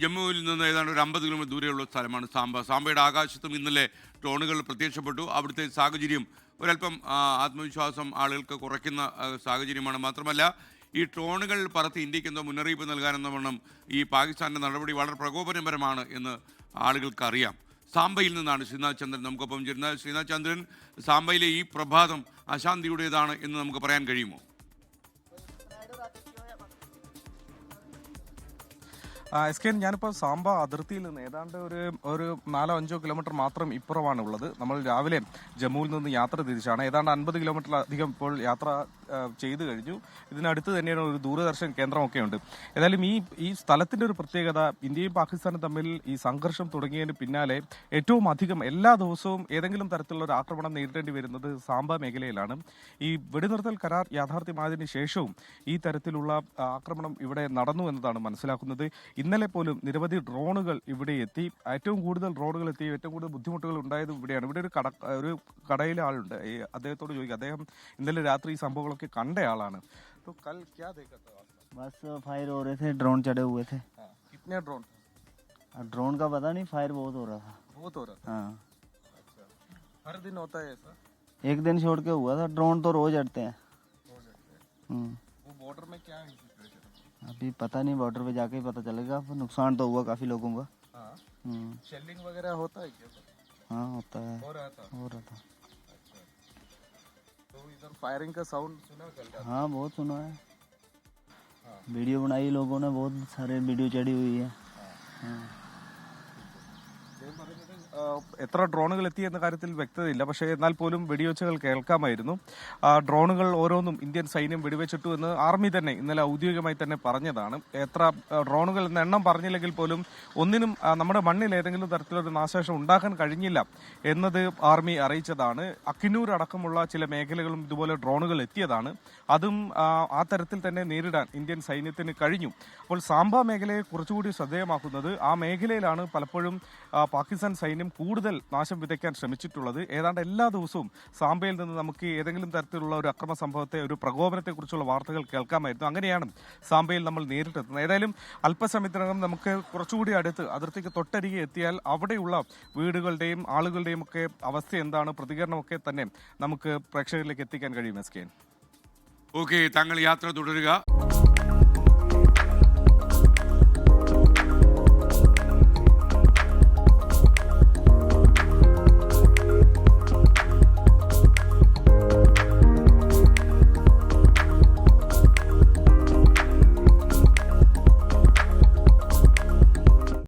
ജമ്മുവിൽ നിന്ന് ഏതാണ്ട് ഒരു 50 കിലോമീറ്റർ ദൂരെയുള്ള സ്ഥലമാണ് സാംബ. സാംബയുടെ ആകാശത്തും ഇന്നലെ ഡ്രോണുകൾ പ്രത്യക്ഷപ്പെട്ടു. അവിടുത്തെ സാഹചര്യം ഒരല്പം ആത്മവിശ്വാസം ആളുകൾക്ക് കുറയ്ക്കുന്ന സാഹചര്യമാണ്. മാത്രമല്ല, ഈ ഡ്രോണുകൾ പറത്തി ഇന്ത്യക്ക് എന്തോ മുന്നറിയിപ്പ് നൽകാനെന്ന വണ്ണം ഈ പാകിസ്ഥാൻ്റെ നടപടി വളരെ പ്രകോപനപരമാണ് എന്ന് ആളുകൾക്കറിയാം. സാംബയിൽ നിന്നാണ് ശ്രീനാഥ് ചന്ദ്രൻ നമുക്കൊപ്പം ചേരുന്നത്. ശ്രീനാഥ് ചന്ദ്രൻ, സാംബയിലെ ഈ പ്രഭാതം അശാന്തിയുടേതാണ് എന്ന് നമുക്ക് പറയാൻ കഴിയുമോ? എസ് കെ, ഞാനിപ്പോൾ സാംബ അതിർത്തിയിൽ നിന്ന് ഏതാണ്ട് ഒരു 4-5 കിലോമീറ്റർ മാത്രം ഇപ്പുറമാണ് ഉള്ളത്. നമ്മൾ രാവിലെ ജമ്മുവിൽ നിന്ന് യാത്ര തിരിച്ചാണ്. ഏതാണ്ട് 50 കിലോമീറ്ററിലധികം ഇപ്പോൾ യാത്ര ചെയ്തു കഴിഞ്ഞു. ഇതിനടുത്ത് തന്നെയാണ് ഒരു ദൂരദർശൻ കേന്ദ്രമൊക്കെ ഉണ്ട്. ഏതായാലും ഈ സ്ഥലത്തിന്റെ ഒരു പ്രത്യേകത, ഇന്ത്യയും പാകിസ്ഥാനും തമ്മിൽ ഈ സംഘർഷം തുടങ്ങിയതിന് പിന്നാലെ ഏറ്റവും അധികം എല്ലാ ദിവസവും ഏതെങ്കിലും തരത്തിലുള്ള ഒരു ആക്രമണം നേരിടേണ്ടി വരുന്നത് സാംബ മേഖലയിലാണ്. ഈ വെടിനിർത്തൽ കരാർ യാഥാർത്ഥ്യമായതിനു ശേഷവും ഈ തരത്തിലുള്ള ആക്രമണം ഇവിടെ നടന്നു എന്നതാണ് മനസ്സിലാക്കുന്നത്. ഇന്നലെ പോലും നിരവധി ഡ്രോണുകൾ ഇവിടെ എത്തി. ഏറ്റവും കൂടുതൽ ഡ്രോണുകൾ എത്തി, ഏറ്റവും കൂടുതൽ ബുദ്ധിമുട്ടുകൾ ഉണ്ടായതും ഇവിടെയാണ്. ഇവിടെ ഒരു കടയിലെ ആളുണ്ട്. അദ്ദേഹത്തോട് ചോദിക്കും. അദ്ദേഹം ഇന്നലെ രാത്രി ഈ സംഭവങ്ങളൊക്കെ കണ്ട ആളാണ്. बस फायर हो रहे थे, ड्रोन चढ़े हुए थे। कितने ड्रोन? ड्रोन का पता नहीं, फायर बहुत हो रहा था। बहुत हो रहा था। हाँ, अच्छा, हर दिन होता है ऐसा? एक दिन छोड़ के हुआ था। ड्रोन तो रोज अड़ते हैं। वो बॉर्डर में क्या है सिचुएशन? अभी पता नहीं, बॉर्डर पे जाके ही पता चलेगा। नुकसान तो हुआ काफी लोगों का। शेलिंग वगैरह होता है क्या? हाँ, होता है, हो रहा था। तो इधर फायरिंग का साउंड सुना चल रहा था? हाँ, बहुत सुना है। वीडियो बनाई लोगों ने, बहुत सारे वीडियो चढ़ी हुई है। എത്ര ഡ്രോണുകൾ എത്തി എന്ന കാര്യത്തിൽ വ്യക്തതയില്ല. പക്ഷേ എന്നാൽ പോലും വെടിവെച്ചുകൾ കേൾക്കാമായിരുന്നു. ഡ്രോണുകൾ ഓരോന്നും ഇന്ത്യൻ സൈന്യം വെടിവെച്ചിട്ടു എന്ന് ആർമി തന്നെ ഇന്നലെ ഔദ്യോഗികമായി തന്നെ പറഞ്ഞതാണ്. എത്ര ഡ്രോണുകൾ എന്ന എണ്ണം പറഞ്ഞില്ലെങ്കിൽ പോലും ഒന്നിനും നമ്മുടെ മണ്ണിൽ ഏതെങ്കിലും തരത്തിലൊരു നാശനഷ്ടം ഉണ്ടാക്കാൻ കഴിഞ്ഞില്ല എന്നത് ആർമി അറിയിച്ചതാണ്. അക്കിനൂർ അടക്കമുള്ള ചില മേഖലകളും ഇതുപോലെ ഡ്രോണുകൾ എത്തിയതാണ്. അതും ആ തരത്തിൽ തന്നെ നേരിടാൻ ഇന്ത്യൻ സൈന്യത്തിന് കഴിഞ്ഞു. അപ്പോൾ സാംബ മേഖലയെ കുറച്ചുകൂടി ശ്രദ്ധേയമാക്കുന്നത് ആ മേഖലയിലാണ് പലപ്പോഴും പാകിസ്ഥാൻ സൈന്യം കൂടുതൽ നാശം വിതയ്ക്കാൻ ശ്രമിച്ചിട്ടുള്ളത്. ഏതാണ്ട് എല്ലാ ദിവസവും സാംബയിൽ നിന്ന് നമുക്ക് ഏതെങ്കിലും തരത്തിലുള്ള ഒരു അക്രമ സംഭവത്തെ, ഒരു പ്രകോപനത്തെക്കുറിച്ചുള്ള വാർത്തകൾ കേൾക്കാമായിരുന്നു. അങ്ങനെയാണ് സാംബയിൽ നമ്മൾ നേരിട്ടെത്തുന്നത്. ഏതായാലും അല്പസമയത്തിനകം നമുക്ക് കുറച്ചുകൂടി അടുത്ത് അതിർത്തിക്ക് തൊട്ടരികെ എത്തിയാൽ അവിടെയുള്ള വീടുകളുടെയും ആളുകളുടെയും ഒക്കെ അവസ്ഥ എന്താണ്, പ്രതികരണമൊക്കെ തന്നെ നമുക്ക് പ്രേക്ഷകരിലേക്ക് എത്തിക്കാൻ കഴിയും. എസ് കെ, ഓക്കെ, താങ്കൾ യാത്ര തുടരുക.